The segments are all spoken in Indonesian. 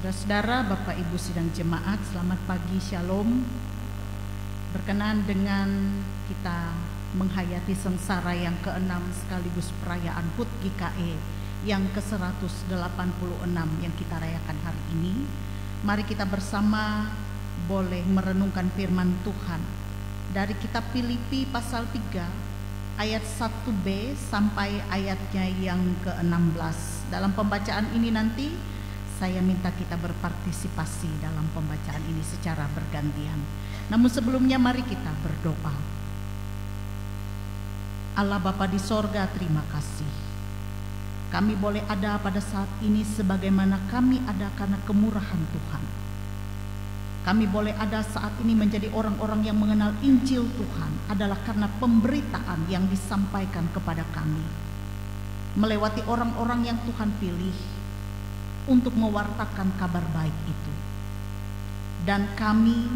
Saudara-saudara, Bapak Ibu sidang jemaat, selamat pagi, Shalom. Berkenan dengan kita menghayati sengsara yang ke-6 sekaligus perayaan HUT GKE yang ke-186 yang kita rayakan hari ini. Mari kita bersama boleh merenungkan firman Tuhan dari kitab Filipi pasal 3 ayat 1b sampai ayatnya yang ke-16. Dalam pembacaan ini nanti saya minta kita berpartisipasi dalam pembacaan ini secara bergantian. Namun sebelumnya mari kita berdoa. Allah Bapa di sorga, terima kasih. Kami boleh ada pada saat ini sebagaimana kami ada karena kemurahan Tuhan. Kami boleh ada saat ini menjadi orang-orang yang mengenal Injil Tuhan adalah karena pemberitaan yang disampaikan kepada kami. Melewati orang-orang yang Tuhan pilih untuk mewartakan kabar baik itu. Dan kami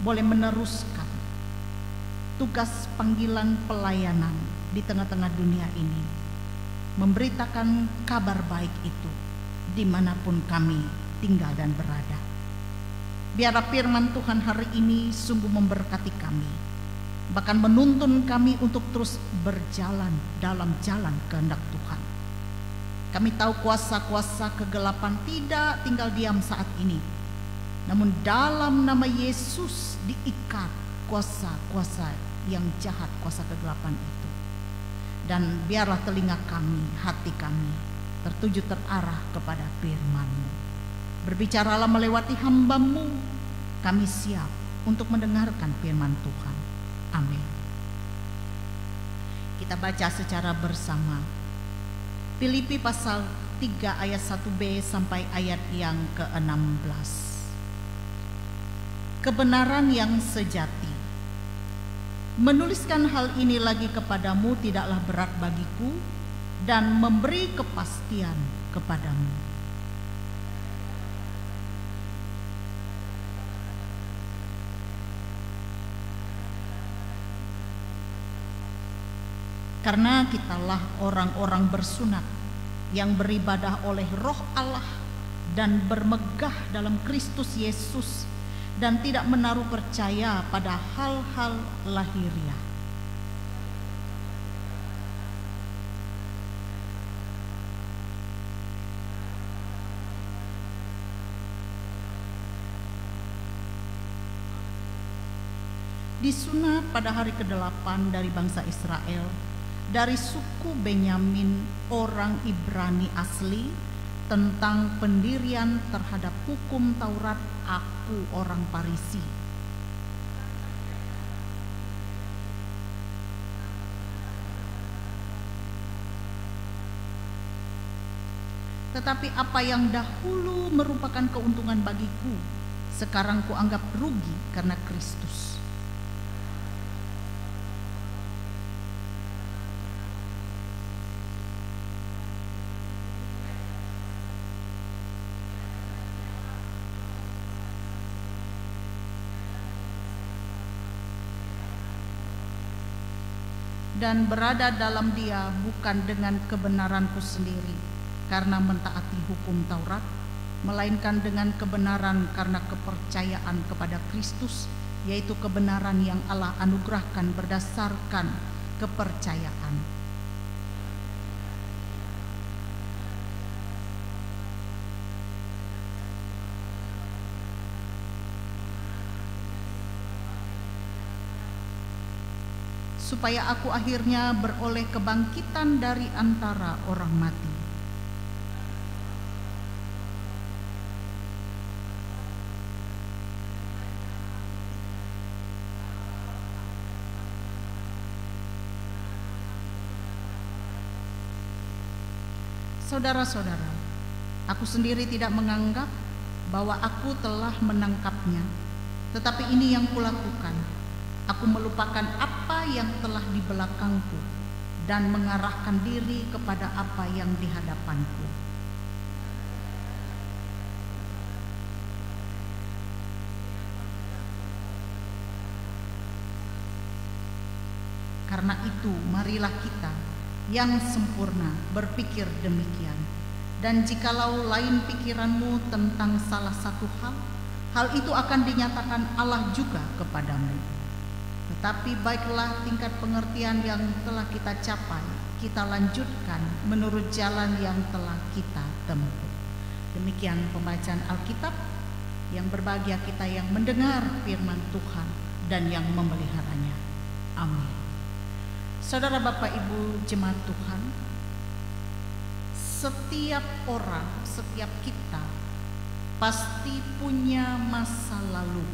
boleh meneruskan tugas panggilan pelayanan di tengah-tengah dunia ini, memberitakan kabar baik itu dimanapun kami tinggal dan berada. Biarlah firman Tuhan hari ini sungguh memberkati kami, bahkan menuntun kami untuk terus berjalan dalam jalan kehendak Tuhan. Kami tahu kuasa-kuasa kegelapan tidak tinggal diam saat ini, namun dalam nama Yesus diikat kuasa-kuasa yang jahat, kuasa kegelapan itu. Dan biarlah telinga kami, hati kami tertuju terarah kepada firman-Mu. Berbicaralah melewati hamba-Mu, kami siap untuk mendengarkan firman Tuhan. Amin. Kita baca secara bersama Filipi pasal 3 ayat 1b sampai ayat yang ke-16. Kebenaran yang sejati. Menuliskan hal ini lagi kepadamu tidaklah berat bagiku dan memberi kepastian kepadamu. Karena kitalah orang-orang bersunat yang beribadah oleh Roh Allah dan bermegah dalam Kristus Yesus dan tidak menaruh percaya pada hal-hal lahiriah. Disunat pada hari ke-8 dari bangsa Israel, dari suku Benyamin orang Ibrani asli, tentang pendirian terhadap hukum Taurat, aku orang Farisi. Tetapi apa yang dahulu merupakan keuntungan bagiku, sekarang kuanggap rugi karena Kristus. Dan berada dalam Dia bukan dengan kebenaranku sendiri karena mentaati hukum Taurat, melainkan dengan kebenaran karena kepercayaan kepada Kristus, yaitu kebenaran yang Allah anugerahkan berdasarkan kepercayaan. Supaya aku akhirnya beroleh kebangkitan dari antara orang mati. Saudara-saudara, aku sendiri tidak menganggap bahwa aku telah menangkapnya, tetapi ini yang kulakukan. Aku melupakan apa yang telah di belakangku dan mengarahkan diri kepada apa yang di hadapanku. Karena itu marilah kita yang sempurna berpikir demikian. Dan jikalau lain pikiranmu tentang salah satu hal itu akan dinyatakan Allah juga kepadamu. Tetapi baiklah tingkat pengertian yang telah kita capai, kita lanjutkan menurut jalan yang telah kita tempuh. Demikian pembacaan Alkitab. Yang berbahagia kita yang mendengar firman Tuhan dan yang memeliharanya. Amin. Saudara, Bapak, Ibu, jemaat Tuhan, setiap orang, setiap kita pasti punya masa lalu.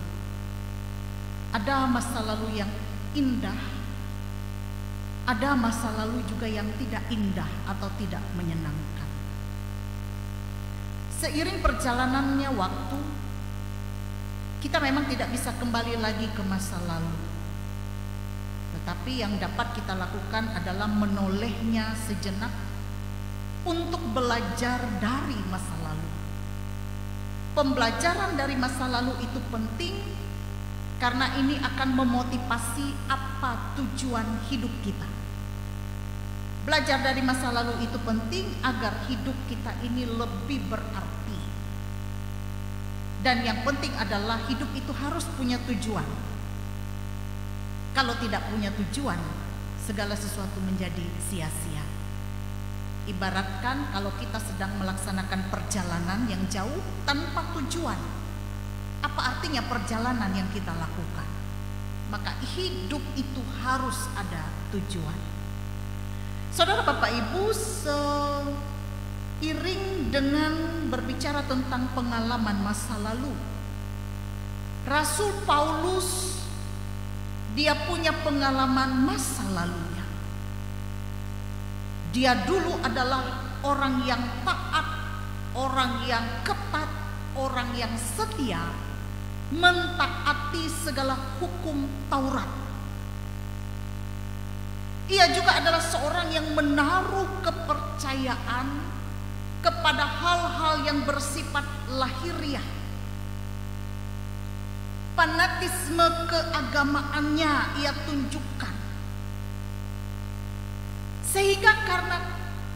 Ada masa lalu yang indah, ada masa lalu juga yang tidak indah atau tidak menyenangkan. Seiring perjalanannya waktu, kita memang tidak bisa kembali lagi ke masa lalu. Tetapi yang dapat kita lakukan adalah menolehnya sejenak untuk belajar dari masa lalu. Pembelajaran dari masa lalu itu penting karena ini akan memotivasi apa tujuan hidup kita. Belajar dari masa lalu itu penting agar hidup kita ini lebih berarti. Dan yang penting adalah hidup itu harus punya tujuan. Kalau tidak punya tujuan, segala sesuatu menjadi sia-sia. Ibaratkan kalau kita sedang melaksanakan perjalanan yang jauh tanpa tujuan. Apa artinya perjalanan yang kita lakukan? Maka hidup itu harus ada tujuan. Saudara, Bapak, Ibu, seiring dengan berbicara tentang pengalaman masa lalu, Rasul Paulus dia punya pengalaman masa lalunya. Dia dulu adalah orang yang taat, orang yang ketat, orang yang setia, mentaati segala hukum Taurat. Ia juga adalah seorang yang menaruh kepercayaan kepada hal-hal yang bersifat lahiriah. Fanatisme keagamaannya ia tunjukkan. Sehingga karena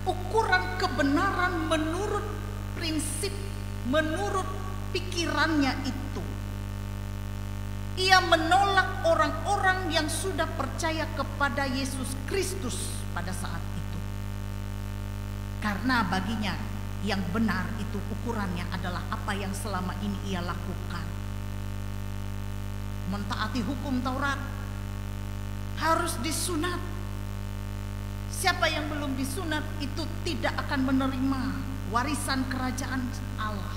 ukuran kebenaran menurut prinsip, menurut pikirannya itu, ia menolak orang-orang yang sudah percaya kepada Yesus Kristus pada saat itu. Karena baginya yang benar itu ukurannya adalah apa yang selama ini ia lakukan. Mentaati hukum Taurat, harus disunat. Siapa yang belum disunat itu tidak akan menerima warisan kerajaan Allah.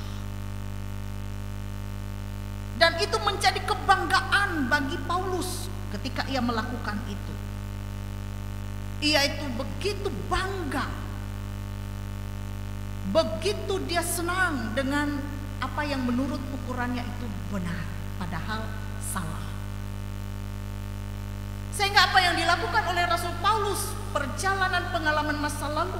Dan itu menjadi kebanggaan bagi Paulus ketika ia melakukan itu. Ia itu begitu bangga, begitu dia senang dengan apa yang menurut ukurannya itu benar, padahal salah. Sehingga apa yang dilakukan oleh Rasul Paulus, perjalanan pengalaman masa lalu,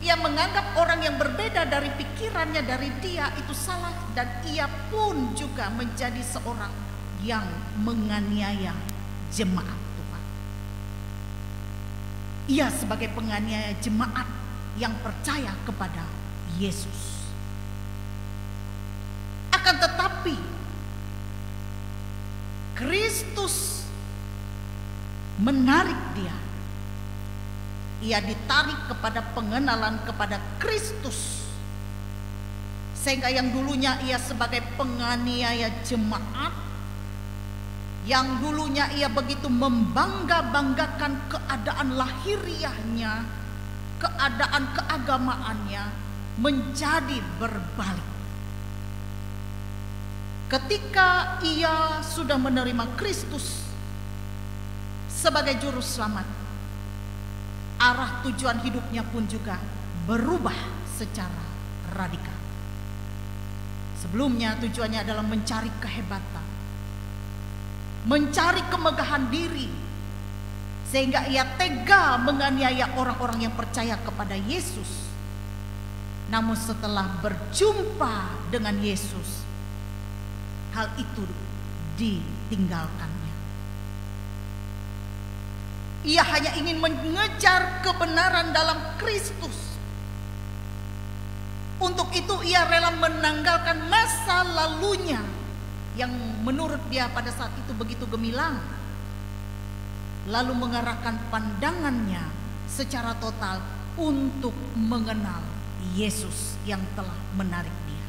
ia menganggap orang yang berbeda dari pikirannya dari dia itu salah, dan ia pun juga menjadi seorang yang menganiaya jemaat Tuhan. Ia sebagai penganiaya jemaat yang percaya kepada Yesus. Akan tetapi Kristus menarik dia. Ia ditarik kepada pengenalan kepada Kristus. Sehingga yang dulunya ia sebagai penganiaya jemaat, yang dulunya ia begitu membangga-banggakan keadaan lahiriahnya, keadaan keagamaannya, menjadi berbalik. Ketika ia sudah menerima Kristus sebagai juru selamat, arah tujuan hidupnya pun juga berubah secara radikal. Sebelumnya tujuannya adalah mencari kehebatan, mencari kemegahan diri, sehingga ia tega menganiaya orang-orang yang percaya kepada Yesus. Namun setelah berjumpa dengan Yesus, hal itu ditinggalkannya. Ia hanya ingin mengejar kebenaran dalam Kristus, Untuk itu ia rela menanggalkan masa lalunya yang menurut dia pada saat itu begitu gemilang, lalu mengarahkan pandangannya secara total untuk mengenal Yesus yang telah menarik dia.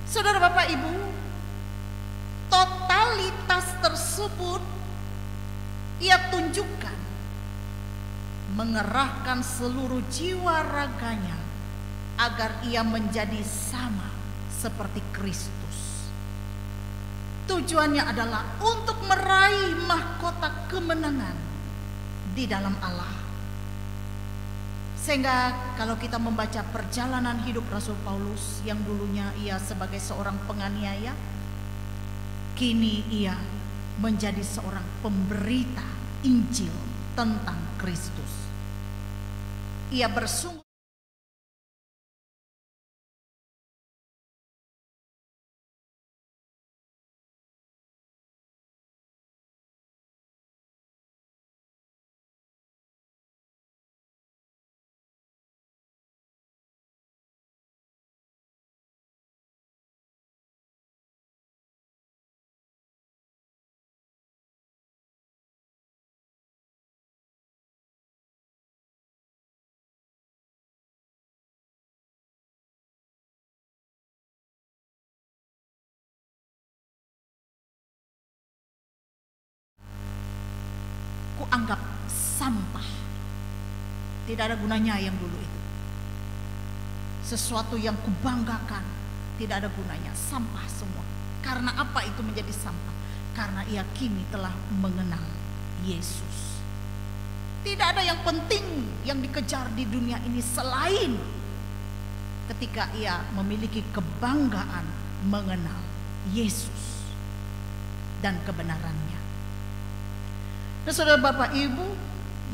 Saudara Bapak Ibu, totalitas tersebut ia tunjukkan mengerahkan seluruh jiwa raganya agar ia menjadi sama seperti Kristus. Tujuannya adalah untuk meraih mahkota kemenangan di dalam Allah. Sehingga kalau kita membaca perjalanan hidup Rasul Paulus yang dulunya ia sebagai seorang penganiaya, kini ia menjadi seorang pemberita Injil tentang Kristus. Ia bersungguh anggap sampah. Tidak ada gunanya yang dulu itu. Sesuatu yang kubanggakan tidak ada gunanya, sampah semua. Karena apa itu menjadi sampah? Karena ia kini telah mengenal Yesus. Tidak ada yang penting yang dikejar di dunia ini selain ketika ia memiliki kebanggaan mengenal Yesus dan kebenarannya. Nah, saudara Bapak Ibu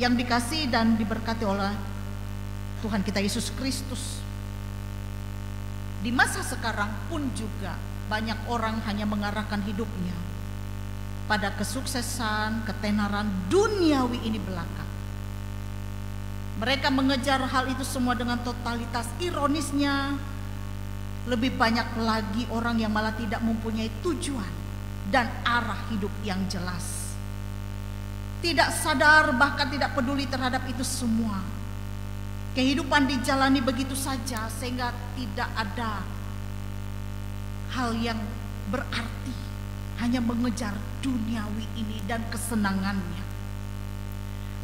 yang dikasihi dan diberkati oleh Tuhan kita Yesus Kristus, di masa sekarang pun juga banyak orang hanya mengarahkan hidupnya pada kesuksesan, ketenaran duniawi ini belaka. Mereka mengejar hal itu semua dengan totalitas. Ironisnya, lebih banyak lagi orang yang malah tidak mempunyai tujuan dan arah hidup yang jelas. Tidak sadar, bahkan tidak peduli terhadap itu semua. Kehidupan dijalani begitu saja sehingga tidak ada hal yang berarti, hanya mengejar duniawi ini dan kesenangannya.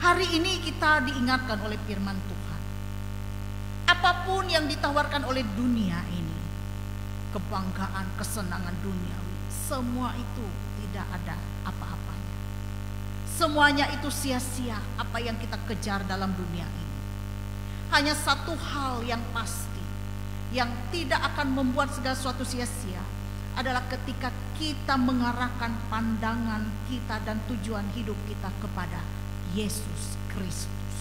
Hari ini kita diingatkan oleh firman Tuhan, apapun yang ditawarkan oleh dunia ini, kebanggaan, kesenangan duniawi, semua itu tidak ada apa-apanya. Semuanya itu sia-sia apa yang kita kejar dalam dunia ini. Hanya satu hal yang pasti, yang tidak akan membuat segala sesuatu sia-sia, adalah ketika kita mengarahkan pandangan kita dan tujuan hidup kita kepada Yesus Kristus.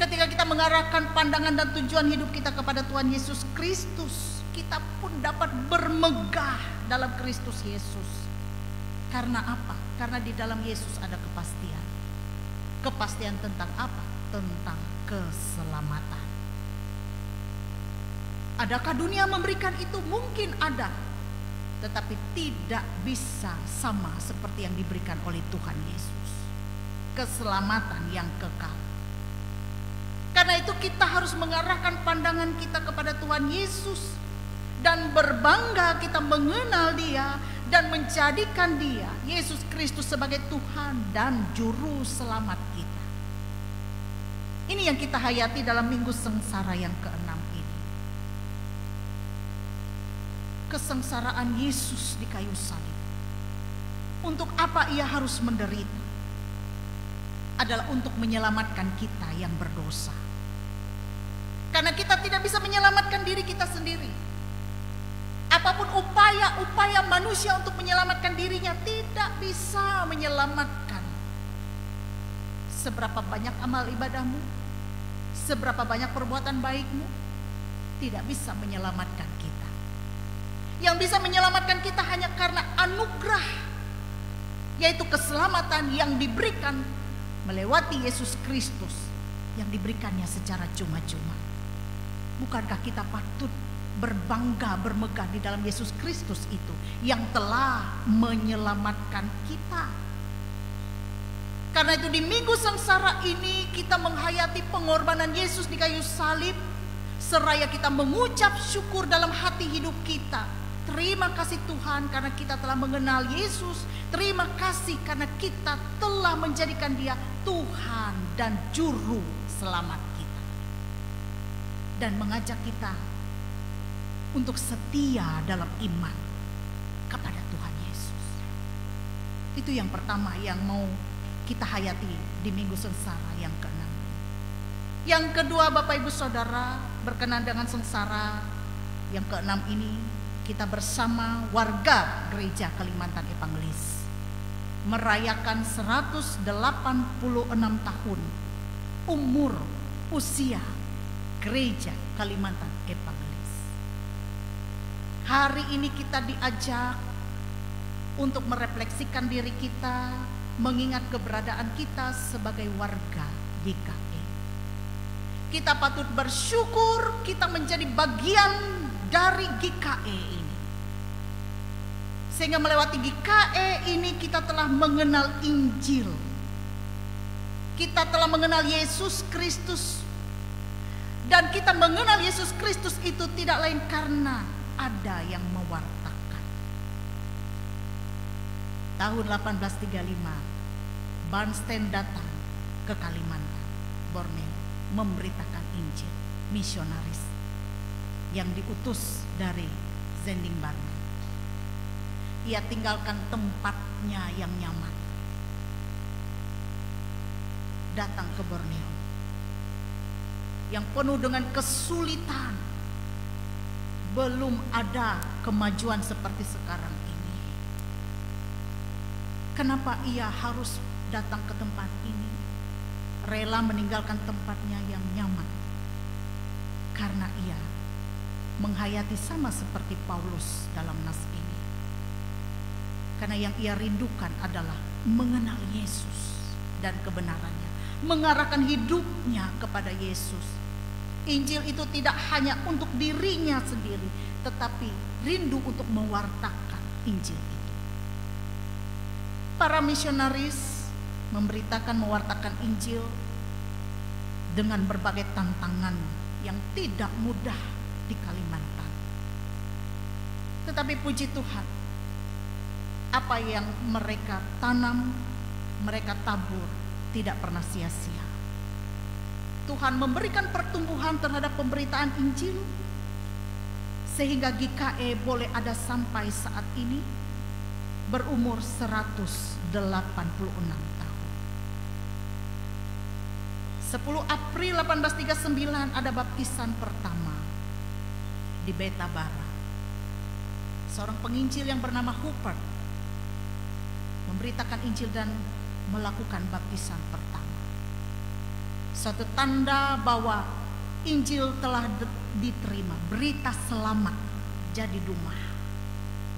Ketika kita mengarahkan pandangan dan tujuan hidup kita kepada Tuhan Yesus Kristus, kita pun dapat bermegah dalam Kristus Yesus. Karena apa? Karena di dalam Yesus ada kepastian. Kepastian tentang apa? Tentang keselamatan. Adakah dunia memberikan itu? Mungkin ada, tetapi tidak bisa sama seperti yang diberikan oleh Tuhan Yesus. Keselamatan yang kekal. Karena itu kita harus mengarahkan pandangan kita kepada Tuhan Yesus dan berbangga kita mengenal Dia dan menjadikan Dia, Yesus Kristus, sebagai Tuhan dan Juru Selamat kita. Ini yang kita hayati dalam minggu sengsara yang ke-6 ini. Kesengsaraan Yesus di kayu salib. Untuk apa Ia harus menderita? Adalah untuk menyelamatkan kita yang berdosa. Karena kita tidak bisa menyelamatkan diri kita sendiri. Apapun upaya manusia untuk menyelamatkan dirinya tidak bisa menyelamatkan. Seberapa banyak amal ibadahmu, seberapa banyak perbuatan baikmu, tidak bisa menyelamatkan kita. Yang bisa menyelamatkan kita hanya karena anugerah, yaitu keselamatan yang diberikan melewati Yesus Kristus yang diberikannya secara cuma-cuma. Bukankah kita patut berbangga, bermegah di dalam Yesus Kristus itu yang telah menyelamatkan kita? Karena itu di minggu sengsara ini kita menghayati pengorbanan Yesus di kayu salib, seraya kita mengucap syukur dalam hati hidup kita. Terima kasih Tuhan karena kita telah mengenal Yesus. Terima kasih karena kita telah menjadikan Dia Tuhan dan Juru Selamat kita. Dan mengajak kita untuk setia dalam iman kepada Tuhan Yesus. Itu yang pertama yang mau kita hayati di minggu sengsara yang ke-6. Yang kedua, Bapak Ibu Saudara, berkenan dengan sengsara yang ke-6 ini, kita bersama warga Gereja Kalimantan Evangelis merayakan 186 tahun umur usia Gereja Kalimantan Evangelis. Hari ini kita diajak untuk merefleksikan diri kita, mengingat keberadaan kita sebagai warga GKE. Kita patut bersyukur kita menjadi bagian dari GKE ini. Sehingga melewati GKE ini kita telah mengenal Injil. Kita telah mengenal Yesus Kristus. Dan kita mengenal Yesus Kristus itu tidak lain karena ada yang mewartakan. Tahun 1835, Barnstein datang ke Kalimantan, Borneo, memberitakan Injil, misionaris yang diutus dari Zending Barman. Ia tinggalkan tempatnya yang nyaman, datang ke Borneo yang penuh dengan kesulitan. Belum ada kemajuan seperti sekarang ini. Kenapa ia harus datang ke tempat ini? Rela meninggalkan tempatnya yang nyaman. Karena ia menghayati sama seperti Paulus dalam nas ini. Karena yang ia rindukan adalah mengenal Yesus dan kebenarannya, mengarahkan hidupnya kepada Yesus. Injil itu tidak hanya untuk dirinya sendiri, tetapi rindu untuk mewartakan Injil itu. Para misionaris memberitakan, mewartakan Injil dengan berbagai tantangan yang tidak mudah di Kalimantan. Tetapi puji Tuhan, apa yang mereka tanam, mereka tabur, tidak pernah sia-sia. Tuhan memberikan pertumbuhan terhadap pemberitaan Injil, sehingga GKE boleh ada sampai saat ini, berumur 186 tahun. 10 April 1839 ada baptisan pertama di Beta Bara. Seorang penginjil yang bernama Hubert memberitakan Injil dan melakukan baptisan pertama. Suatu tanda bahwa Injil telah diterima, berita selamat jadi dumah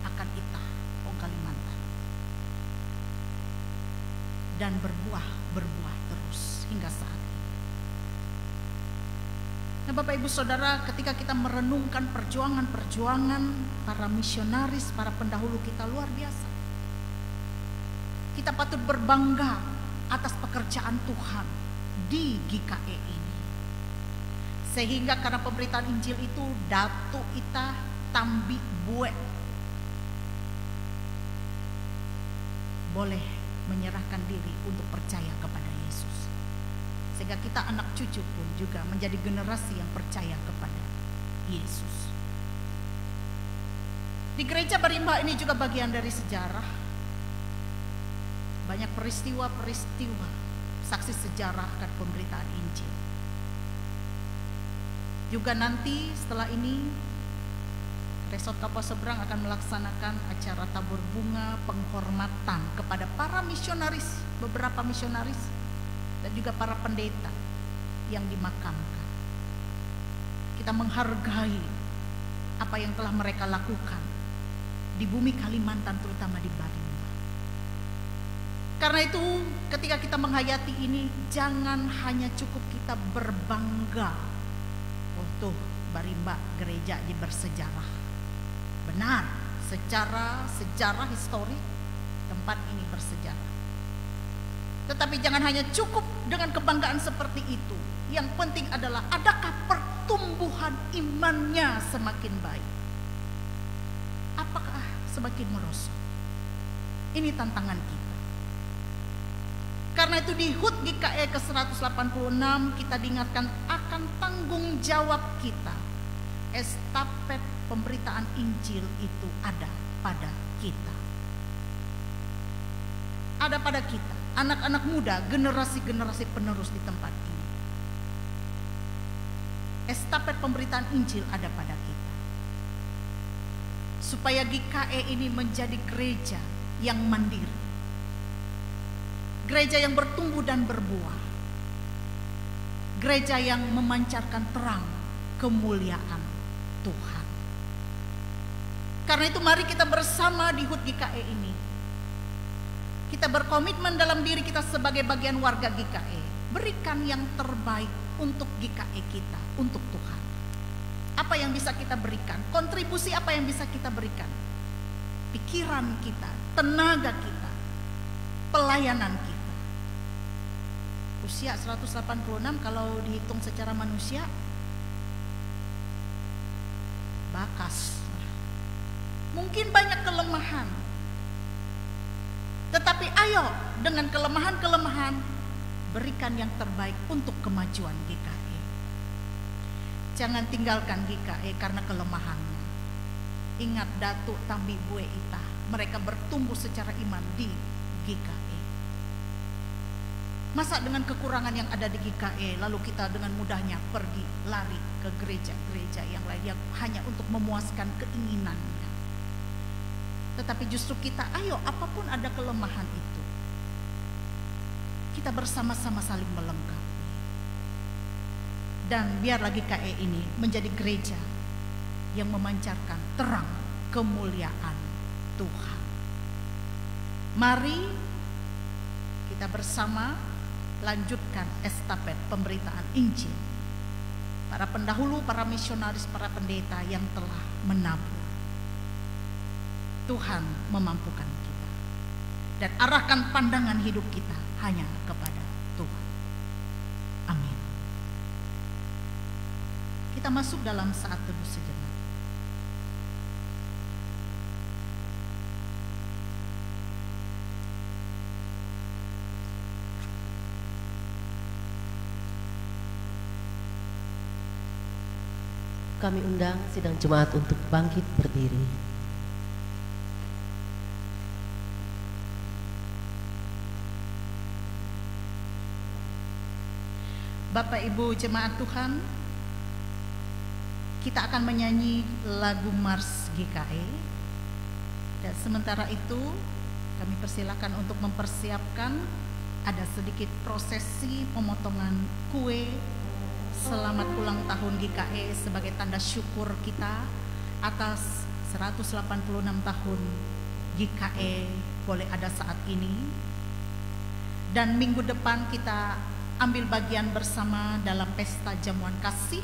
akan itah wong Kalimantan, dan berbuah terus hingga saat ini. Nah, Bapak Ibu Saudara, ketika kita merenungkan perjuangan para misionaris, para pendahulu kita, luar biasa. Kita patut berbangga atas pekerjaan Tuhan di GKE ini. Sehingga karena pemberitaan Injil itu, Datu Ita Tambi Bue boleh menyerahkan diri untuk percaya kepada Yesus. Sehingga kita anak cucu pun juga menjadi generasi yang percaya kepada Yesus. Di gereja Berimba ini juga bagian dari sejarah. Banyak peristiwa-peristiwa, saksi sejarah akan pemberitaan Injil. Juga nanti setelah ini Resort Kapuas Seberang akan melaksanakan acara tabur bunga penghormatan kepada para misionaris, beberapa misionaris, dan juga para pendeta yang dimakamkan. Kita menghargai apa yang telah mereka lakukan di bumi Kalimantan, terutama di Barimba. Karena itu ketika kita menghayati ini, jangan hanya cukup kita berbangga. Oh tuh barimba gereja di bersejarah. Benar, secara sejarah historik tempat ini bersejarah. Tetapi jangan hanya cukup dengan kebanggaan seperti itu. Yang penting adalah adakah pertumbuhan imannya semakin baik? Apakah semakin merosot? Ini tantangan kita. Karena itu di HUT GKE ke-186 kita diingatkan akan tanggung jawab kita. Estafet pemberitaan Injil itu ada pada kita. Ada pada kita, anak-anak muda, generasi-generasi penerus di tempat ini. Estafet pemberitaan Injil ada pada kita. Supaya GKE ini menjadi gereja yang mandiri. Gereja yang bertumbuh dan berbuah. Gereja yang memancarkan terang kemuliaan Tuhan. Karena itu mari kita bersama di HUT GKE ini. Kita berkomitmen dalam diri kita sebagai bagian warga GKE. Berikan yang terbaik untuk GKE kita, untuk Tuhan. Apa yang bisa kita berikan? Kontribusi apa yang bisa kita berikan? Pikiran kita, tenaga kita, pelayanan kita. Usia 186 kalau dihitung secara manusia bakas. Mungkin banyak kelemahan. Tetapi ayo dengan kelemahan-kelemahan berikan yang terbaik untuk kemajuan GKE. Jangan tinggalkan GKE karena kelemahannya. Ingat Datuk Tambi Bue Ita, mereka bertumbuh secara iman di GKE. Masa dengan kekurangan yang ada di GKE lalu kita dengan mudahnya pergi lari ke gereja-gereja yang lain yang hanya untuk memuaskan keinginannya. Tetapi justru kita ayo apapun ada kelemahan itu, kita bersama-sama saling melengkapi. Dan biarlah GKE ini menjadi gereja yang memancarkan terang kemuliaan Tuhan. Mari kita bersama lanjutkan estafet pemberitaan Injil. Para pendahulu, para misionaris, para pendeta yang telah menabur. Tuhan memampukan kita. Dan arahkan pandangan hidup kita hanya kepada Tuhan. Amin. Kita masuk dalam saat teduh sejenak. Kami undang sidang jemaat untuk bangkit berdiri. Bapak Ibu jemaat Tuhan, kita akan menyanyi lagu Mars GKE. Dan sementara itu kami persilakan untuk mempersiapkan ada sedikit prosesi pemotongan kue selamat ulang tahun GKE sebagai tanda syukur kita atas 186 tahun GKE boleh ada saat ini. Dan minggu depan kita ambil bagian bersama dalam pesta jamuan kasih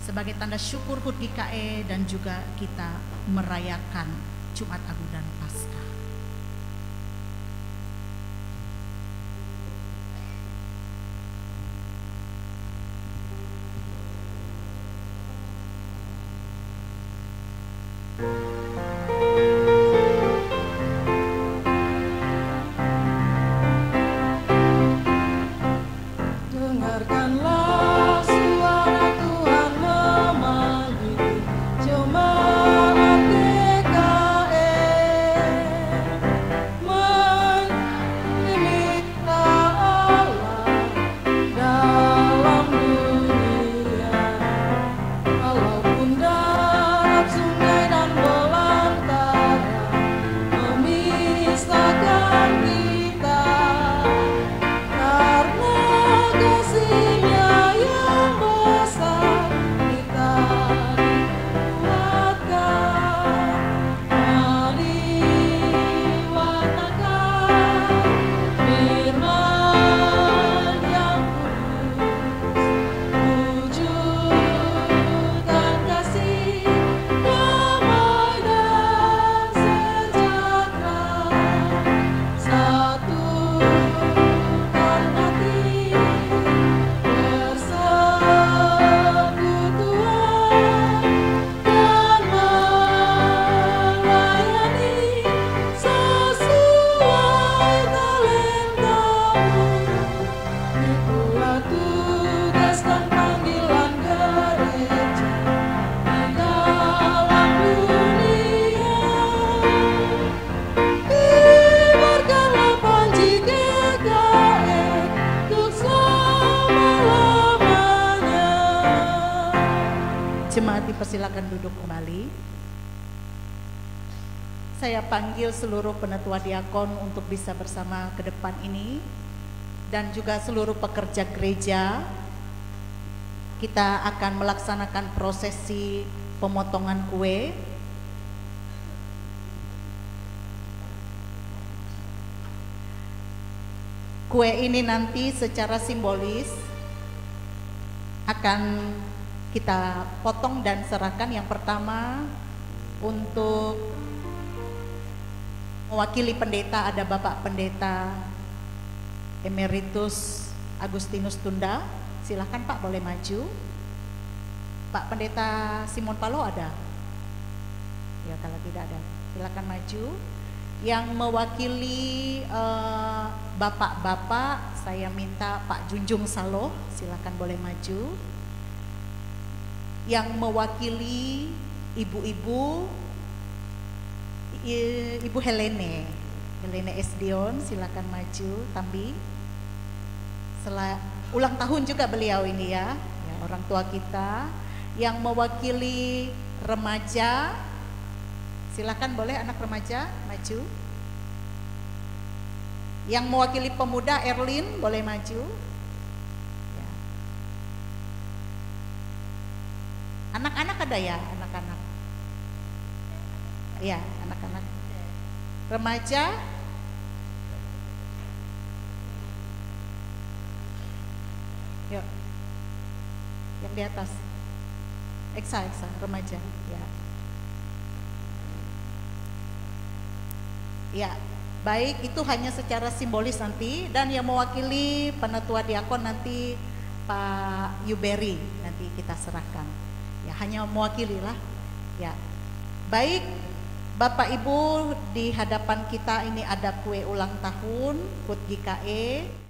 sebagai tanda syukur HUT GKE dan juga kita merayakan Jumat Agung dan Paskah. Jemaat GKE Jemaat dipersilakan duduk kembali. Saya panggil seluruh penetua diakon untuk bisa bersama ke depan ini, dan juga seluruh pekerja gereja. Kita akan melaksanakan prosesi pemotongan kue. Kue ini nanti secara simbolis akan kita potong dan serahkan. Yang pertama untuk mewakili pendeta ada Bapak Pendeta Emeritus Agustinus Tunda. Silahkan Pak, boleh maju. Pak Pendeta Simon Palo ada? Ya, kalau tidak ada silahkan maju. Yang mewakili bapak-bapak, saya minta Pak Junjung Saloh, silahkan boleh maju. Yang mewakili ibu-ibu, Ibu Helene Esdion, silakan maju. Tambi, ulang tahun juga beliau ini ya, orang tua kita. Yang mewakili remaja, silakan boleh anak remaja maju. Yang mewakili pemuda, Erlin boleh maju. Anak-anak ada ya, anak-anak. Iya, anak-anak. Remaja. Yuk. Yang di atas. Eksa, remaja. Ya. Ya, baik, itu hanya secara simbolis nanti, dan yang mewakili penetua diakon nanti Pak Yuberi nanti kita serahkan. Ya, hanya mewakili lah. Ya. Baik, Bapak Ibu, di hadapan kita ini ada kue ulang tahun HUT GKE.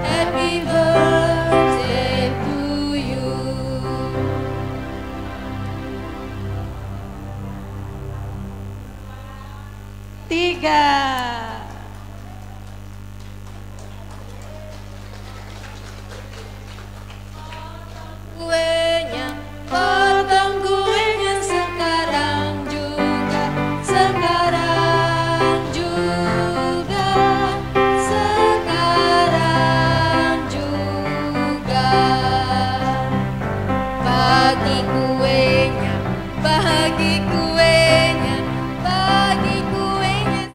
happy birthday to you. Tiga. Kuenya, potong kuenya sekarang juga, sekarang juga, sekarang juga. Bagi kuenya, bagi kuenya, bagi kuenya.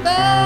Bye.